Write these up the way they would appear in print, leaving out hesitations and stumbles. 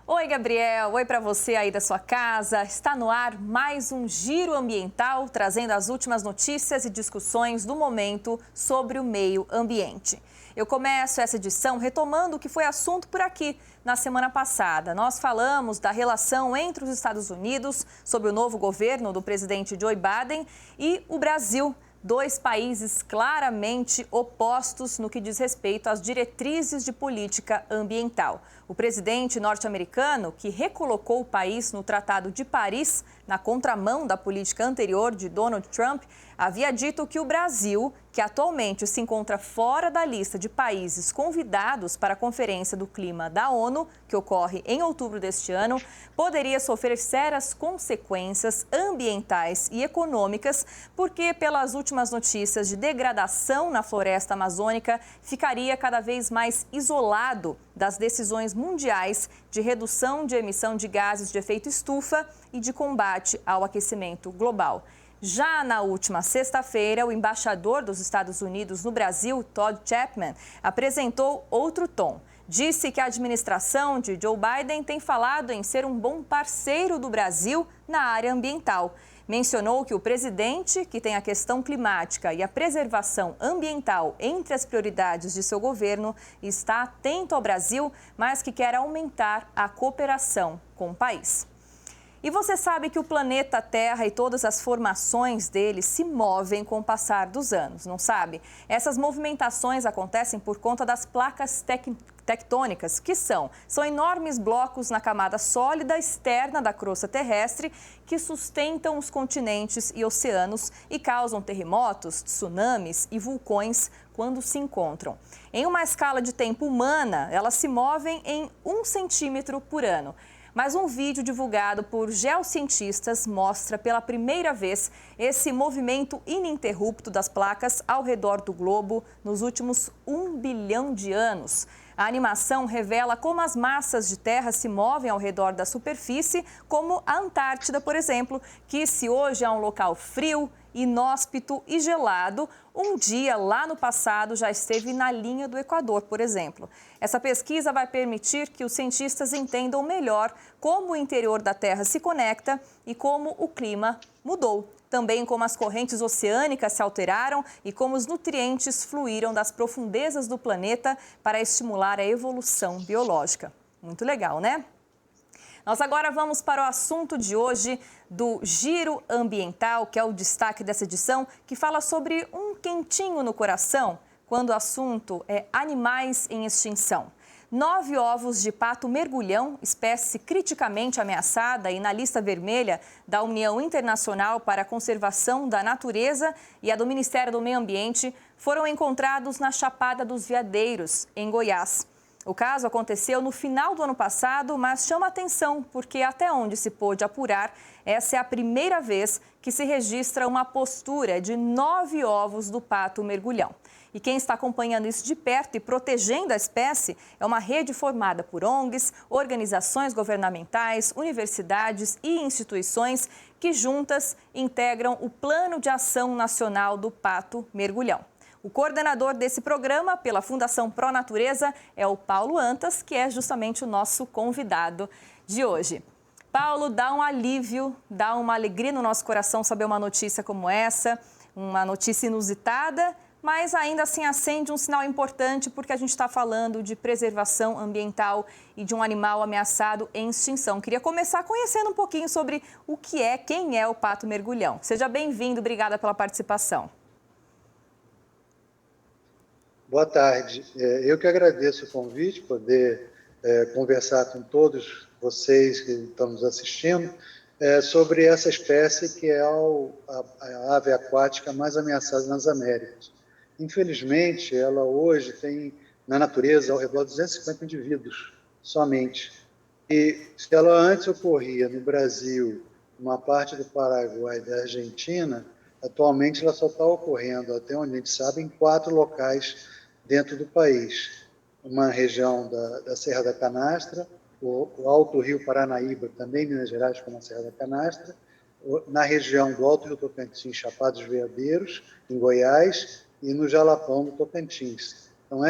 Oi, Gabriel. Oi para você aí da sua casa. Está no ar mais um Giro Ambiental, trazendo as últimas notícias e discussões do momento sobre o meio ambiente. Eu começo essa edição retomando o que foi assunto por aqui na semana passada. Nós falamos da relação entre os Estados Unidos, sobre o novo governo do presidente Joe Biden, e o Brasil. Dois países claramente opostos no que diz respeito às diretrizes de política ambiental. O presidente norte-americano, que recolocou o país no Tratado de Paris, na contramão da política anterior de Donald Trump, havia dito que o Brasil, que atualmente se encontra fora da lista de países convidados para a Conferência do Clima da ONU, que ocorre em outubro deste ano, poderia sofrer sérias consequências ambientais e econômicas, porque, pelas últimas notícias de degradação na floresta amazônica, ficaria cada vez mais isolado das decisões mundiais de redução de emissão de gases de efeito estufa e de combate ao aquecimento global. Já na última sexta-feira, o embaixador dos Estados Unidos no Brasil, Todd Chapman, apresentou outro tom. Disse que a administração de Joe Biden tem falado em ser um bom parceiro do Brasil na área ambiental. Mencionou que o presidente, que tem a questão climática e a preservação ambiental entre as prioridades de seu governo, está atento ao Brasil, mas que quer aumentar a cooperação com o país. E você sabe que o planeta Terra e todas as formações dele se movem com o passar dos anos, não sabe? Essas movimentações acontecem por conta das placas tectônicas, que são enormes blocos na camada sólida externa da crosta terrestre que sustentam os continentes e oceanos e causam terremotos, tsunamis e vulcões quando se encontram. Em uma escala de tempo humana, elas se movem em 1 centímetro por ano. Mas um vídeo divulgado por geocientistas mostra pela primeira vez esse movimento ininterrupto das placas ao redor do globo nos últimos 1 bilhão de anos. A animação revela como as massas de terra se movem ao redor da superfície, como a Antártida, por exemplo, que se hoje é um local frio, inóspito e gelado, um dia lá no passado já esteve na linha do Equador, por exemplo. Essa pesquisa vai permitir que os cientistas entendam melhor como o interior da Terra se conecta e como o clima mudou. Também como as correntes oceânicas se alteraram e como os nutrientes fluíram das profundezas do planeta para estimular a evolução biológica. Muito legal, né? Nós agora vamos para o assunto de hoje do Giro Ambiental, que é o destaque dessa edição, que fala sobre um quentinho no coração, quando o assunto é animais em extinção. 9 ovos de pato mergulhão, espécie criticamente ameaçada e na lista vermelha da União Internacional para a Conservação da Natureza e a do Ministério do Meio Ambiente, foram encontrados na Chapada dos Veadeiros, em Goiás. O caso aconteceu no final do ano passado, mas chama atenção porque, até onde se pôde apurar, essa é a primeira vez que se registra uma postura de 9 ovos do pato mergulhão. E quem está acompanhando isso de perto e protegendo a espécie é uma rede formada por ONGs, organizações governamentais, universidades e instituições que juntas integram o Plano de Ação Nacional do Pato Mergulhão. O coordenador desse programa, pela Fundação Pro Natureza, é o Paulo Antas, que é justamente o nosso convidado de hoje. Paulo, dá um alívio, dá uma alegria no nosso coração saber uma notícia como essa, uma notícia inusitada, mas ainda assim acende um sinal importante porque a gente está falando de preservação ambiental e de um animal ameaçado em extinção. Queria começar conhecendo um pouquinho sobre o que é, quem é o pato mergulhão. Seja bem-vindo, obrigada pela participação. Boa tarde. Eu que agradeço o convite, poder conversar com todos vocês que estão nos assistindo sobre essa espécie que é a ave aquática mais ameaçada nas Américas. Infelizmente, ela hoje tem na natureza ao redor de 250 indivíduos somente. E se ela antes ocorria no Brasil, uma parte do Paraguai e da Argentina, atualmente ela só está ocorrendo, até onde a gente sabe, em 4 locais dentro do país. Uma região da Serra da Canastra, o Alto Rio Paranaíba, também em Minas Gerais, como a Serra da Canastra, na região do Alto Rio Tocantins, Chapada dos Veadeiros, em Goiás, e no Jalapão, no Tocantins. Então,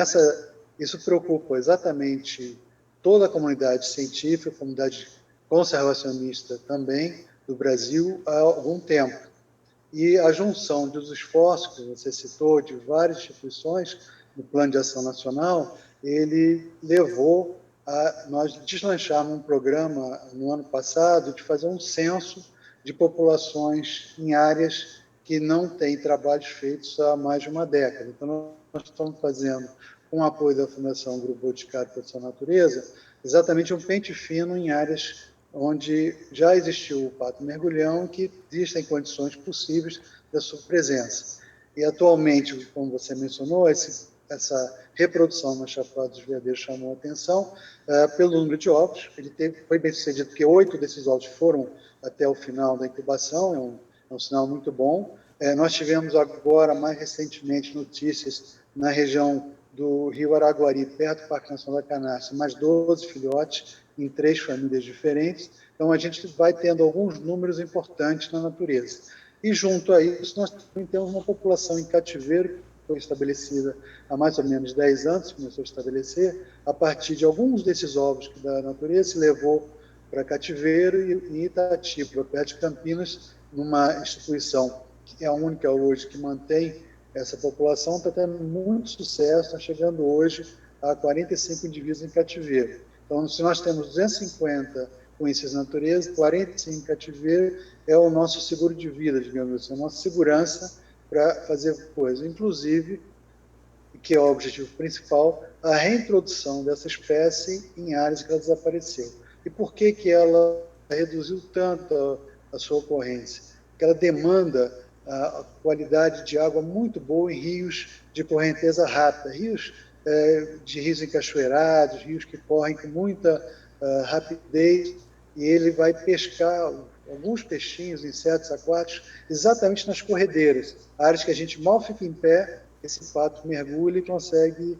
isso preocupa exatamente toda a comunidade científica, a comunidade conservacionista também do Brasil há algum tempo. E a junção dos esforços que você citou de várias instituições no Plano de Ação Nacional, ele levou a nós deslancharmos um programa no ano passado de fazer um censo de populações em áreas que não têm trabalhos feitos há mais de uma década. Então, nós estamos fazendo, com o apoio da Fundação Grupo Boticário e Proteção da Natureza, exatamente um pente fino em áreas onde já existiu o pato mergulhão, que existem condições possíveis da sua presença. E, atualmente, como você mencionou, essa reprodução na Chapada dos Veadeiros chamou a atenção pelo número de ovos. Foi bem sucedido, porque 8 desses ovos foram até o final da incubação, é um sinal muito bom. Nós tivemos agora, mais recentemente, notícias na região do Rio Araguari, perto do Parque Nacional da Canastra, mais 12 filhotes em 3 famílias diferentes. Então, a gente vai tendo alguns números importantes na natureza. E, junto a isso, nós também temos uma população em cativeiro, que foi estabelecida há mais ou menos 10 anos, começou a estabelecer, a partir de alguns desses ovos que da natureza se levou para cativeiro e em Itatiba, perto de Campinas, numa instituição que é a única hoje que mantém essa população, está tendo muito sucesso, está chegando hoje a 45 indivíduos em cativeiro. Então, se nós temos 250 conhecidos na natureza, 45 em cativeiro, é o nosso seguro de vida, digamos assim, a nossa segurança para fazer coisas. Inclusive, que é o objetivo principal, a reintrodução dessa espécie em áreas que ela desapareceu. E por que ela reduziu tanto a sua ocorrência? Porque ela demanda a qualidade de água muito boa em rios de correnteza rápida, rios encachoeirados, rios que correm com muita rapidez, e ele vai pescar alguns peixinhos, insetos aquáticos, exatamente nas corredeiras, áreas que a gente mal fica em pé, esse pato mergulha e consegue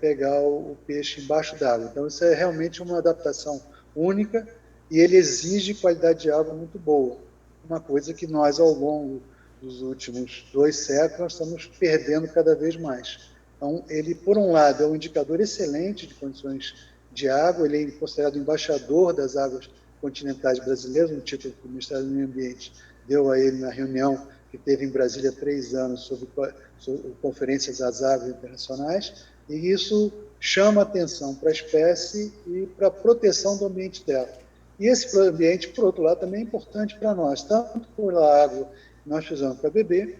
pegar o peixe embaixo d'água. Então, isso é realmente uma adaptação única e ele exige qualidade de água muito boa, uma coisa que nós, ao longo dos últimos 2 séculos, nós estamos perdendo cada vez mais. Então, ele, por um lado, é um indicador excelente de condições de água, ele é considerado embaixador das águas continentais brasileiras, um título que o Ministério do Meio Ambiente deu a ele na reunião que teve em Brasília há 3 anos sobre conferências das águas internacionais, e isso chama atenção para a espécie e para a proteção do ambiente dela. E esse ambiente, por outro lado, também é importante para nós, tanto pela água que nós precisamos para beber,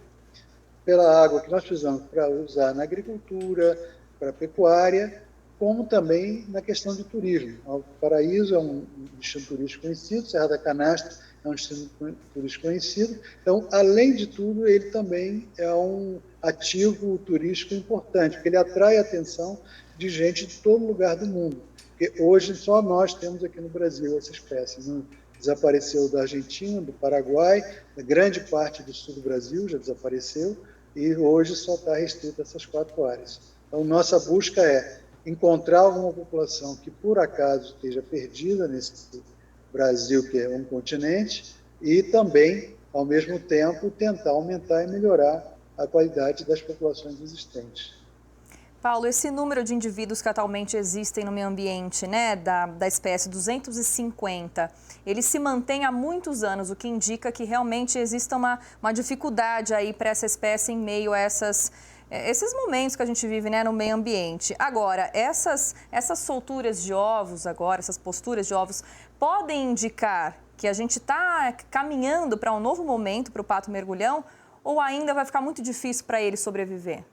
pela água que nós precisamos para usar na agricultura, para a pecuária, como também na questão de turismo. O Paraíso é um destino turístico conhecido, Serra da Canastra é um destino turístico conhecido. Então, além de tudo, ele também é um ativo turístico importante, porque ele atrai a atenção de gente de todo lugar do mundo. Porque hoje só nós temos aqui no Brasil essa espécie. Desapareceu da Argentina, do Paraguai, da grande parte do sul do Brasil já desapareceu, e hoje só está restrito a essas 4 áreas. Então, nossa busca é encontrar alguma população que, por acaso, esteja perdida nesse Brasil, que é um continente, e também, ao mesmo tempo, tentar aumentar e melhorar a qualidade das populações existentes. Paulo, esse número de indivíduos que atualmente existem no meio ambiente, né, da espécie 250, ele se mantém há muitos anos, o que indica que realmente existe uma dificuldade aí para essa espécie em meio a esses momentos que a gente vive, né, no meio ambiente. Agora, essas solturas de ovos agora, essas posturas de ovos, podem indicar que a gente está caminhando para um novo momento para o pato mergulhão ou ainda vai ficar muito difícil para ele sobreviver?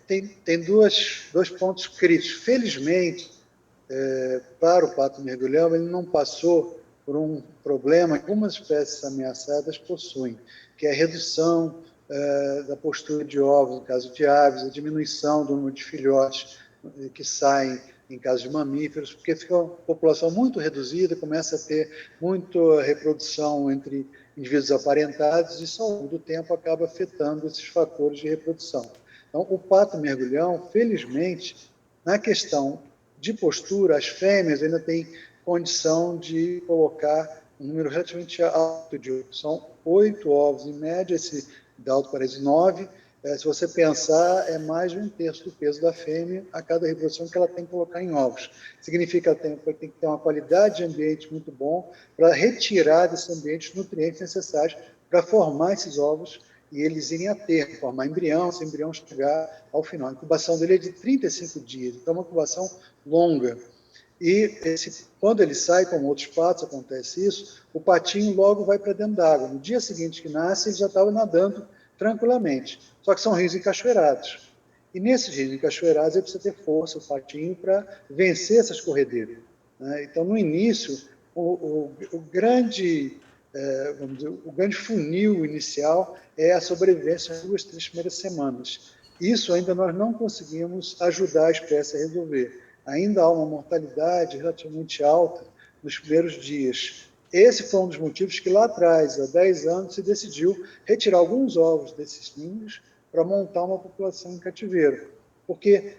Tem dois pontos críticos. Felizmente, para o pato mergulhão, ele não passou por um problema que algumas espécies ameaçadas possuem, que é a redução da postura de ovos, no caso de aves, a diminuição do número de filhotes que saem em caso de mamíferos, porque fica uma população muito reduzida, começa a ter muita reprodução entre indivíduos aparentados e, só ao longo do tempo, acaba afetando esses fatores de reprodução. Então, o pato mergulhão, felizmente, na questão de postura, as fêmeas ainda têm condição de colocar um número relativamente alto de ovos. São 8 ovos, em média, esse Dalto parece 9, se você pensar, é mais de 1/3 do peso da fêmea a cada reprodução que ela tem que colocar em ovos. Significa que tem que ter uma qualidade de ambiente muito bom para retirar desse ambiente os nutrientes necessários para formar esses ovos e eles irem a termo, formar embrião, esse embrião chegar ao final. A incubação dele é de 35 dias, então é uma incubação longa. E quando ele sai, como outros patos, acontece isso, o patinho logo vai para dentro d'água. No dia seguinte que nasce, ele já estava nadando tranquilamente. Só que são rios encachoeirados. E nesses rios encachoeirados, ele precisa ter força, o patinho, para vencer essas corredeiras, né? Então, no início, o grande funil inicial é a sobrevivência nas 2, 3 primeiras semanas. Isso ainda nós não conseguimos ajudar a espécie a resolver. Ainda há uma mortalidade relativamente alta nos primeiros dias. Esse foi um dos motivos que lá atrás, há 10 anos, se decidiu retirar alguns ovos desses ninhos para montar uma população em cativeiro. Porque,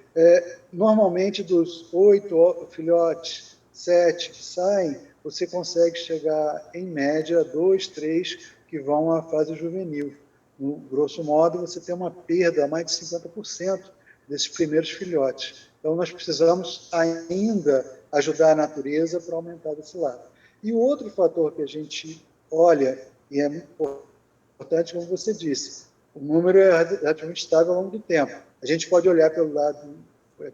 normalmente, dos 8 filhotes, 7 que saem, você consegue chegar, em média, a 2, 3 que vão à fase juvenil. No grosso modo, você tem uma perda a mais de 50% desses primeiros filhotes. Então, nós precisamos ainda ajudar a natureza para aumentar desse lado. E o outro fator que a gente olha, e é importante, como você disse, o número é relativamente estável ao longo do tempo. A gente pode olhar pelo lado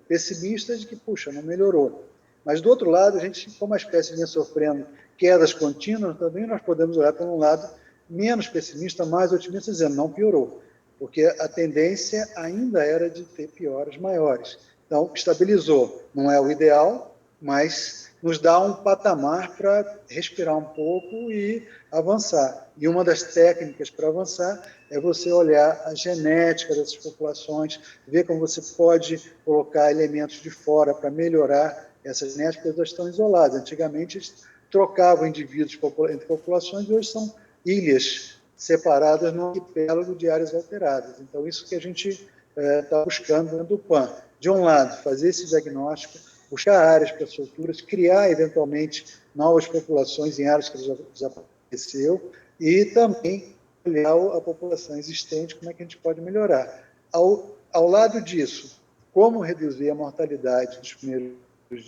pessimista de que, puxa, não melhorou. Mas, do outro lado, a gente, como a espécie vinha sofrendo quedas contínuas, também nós podemos olhar por um lado menos pessimista, mais otimista, dizendo não piorou, porque a tendência ainda era de ter pioras maiores. Então, estabilizou. Não é o ideal, mas nos dá um patamar para respirar um pouco e avançar. E uma das técnicas para avançar é você olhar a genética dessas populações, ver como você pode colocar elementos de fora para melhorar essas genéticas, porque elas estão isoladas. Antigamente, eles trocavam indivíduos entre populações e hoje são ilhas separadas no arquipélago de áreas alteradas. Então, isso que a gente está buscando dentro do PAN. De um lado, fazer esse diagnóstico, buscar áreas para solturas, criar, eventualmente, novas populações em áreas que já desapareceu e também olhar a população existente, como é que a gente pode melhorar. Ao lado disso, como reduzir a mortalidade dos primeiros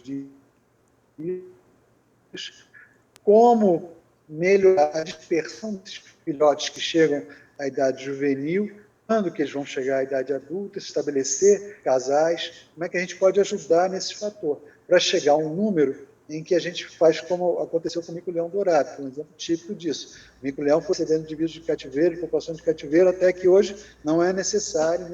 dias, como melhorar a dispersão desses filhotes que chegam à idade juvenil, quando que eles vão chegar à idade adulta, estabelecer casais, como é que a gente pode ajudar nesse fator, para chegar a um número em que a gente faz como aconteceu com o mico-leão dourado, que é um exemplo típico disso. O mico-leão foi recebendo indivíduos de cativeiro, de população de cativeiro, até que hoje não é necessário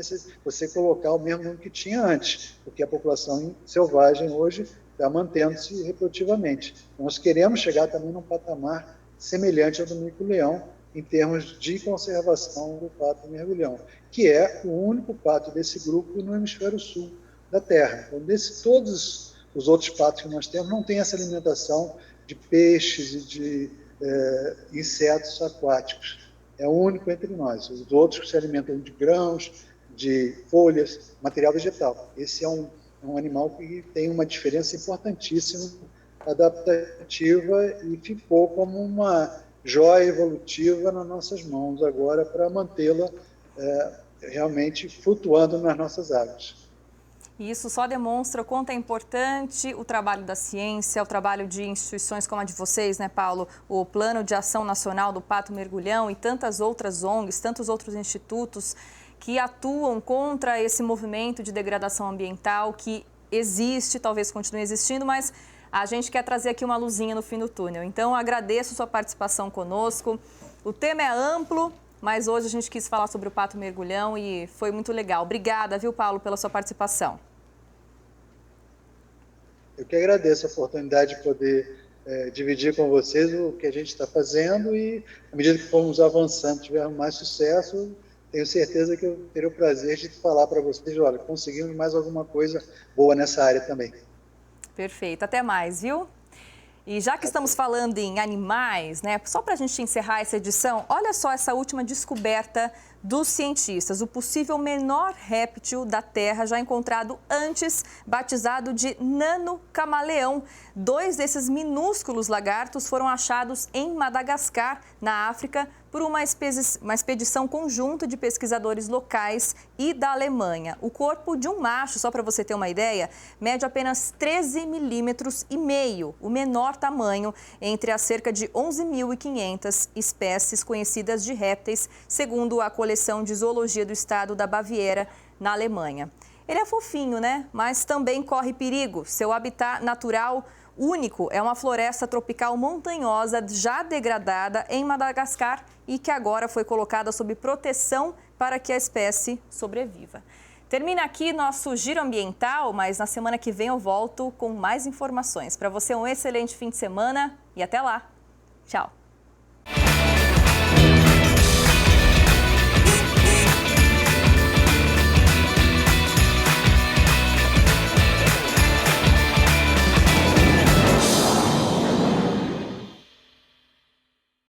você colocar o mesmo número que tinha antes, porque a população selvagem hoje está mantendo-se reprodutivamente. Nós queremos chegar também num patamar semelhante ao do mico-leão, em termos de conservação do pato mergulhão, que é o único pato desse grupo no hemisfério sul da Terra. Então, todos os outros patos que nós temos não têm essa alimentação de peixes e de insetos aquáticos. É o único entre nós. Os outros se alimentam de grãos, de folhas, material vegetal. Esse é um animal que tem uma diferença importantíssima adaptativa e ficou como uma joia evolutiva nas nossas mãos agora para mantê-la realmente flutuando nas nossas águas. E isso só demonstra o quanto é importante o trabalho da ciência, o trabalho de instituições como a de vocês, né, Paulo? O Plano de Ação Nacional do Pato Mergulhão e tantas outras ONGs, tantos outros institutos que atuam contra esse movimento de degradação ambiental que existe, talvez continue existindo, mas a gente quer trazer aqui uma luzinha no fim do túnel. Então, agradeço sua participação conosco. O tema é amplo, mas hoje a gente quis falar sobre o pato mergulhão e foi muito legal. Obrigada, viu, Paulo, pela sua participação. Eu que agradeço a oportunidade de poder dividir com vocês o que a gente está fazendo e, à medida que formos avançando, tivermos mais sucesso, tenho certeza que eu terei o prazer de falar para vocês, olha, conseguimos mais alguma coisa boa nessa área também. Perfeito, até mais, viu? E já que estamos falando em animais, né, só para a gente encerrar essa edição, olha só essa última descoberta dos cientistas, o possível menor réptil da Terra já encontrado antes, batizado de nano-camaleão. 2 desses minúsculos lagartos foram achados em Madagascar, na África, por uma expedição conjunta de pesquisadores locais e da Alemanha. O corpo de um macho, só para você ter uma ideia, mede apenas 13,5 milímetros, o menor tamanho entre as cerca de 11.500 espécies conhecidas de répteis, segundo a coleção de zoologia do estado da Baviera, na Alemanha. Ele é fofinho, né? Mas também corre perigo. Seu habitat natural único é uma floresta tropical montanhosa já degradada em Madagascar e que agora foi colocada sob proteção para que a espécie sobreviva. Termina aqui nosso Giro Ambiental, mas na semana que vem eu volto com mais informações. Para você, um excelente fim de semana e até lá. Tchau!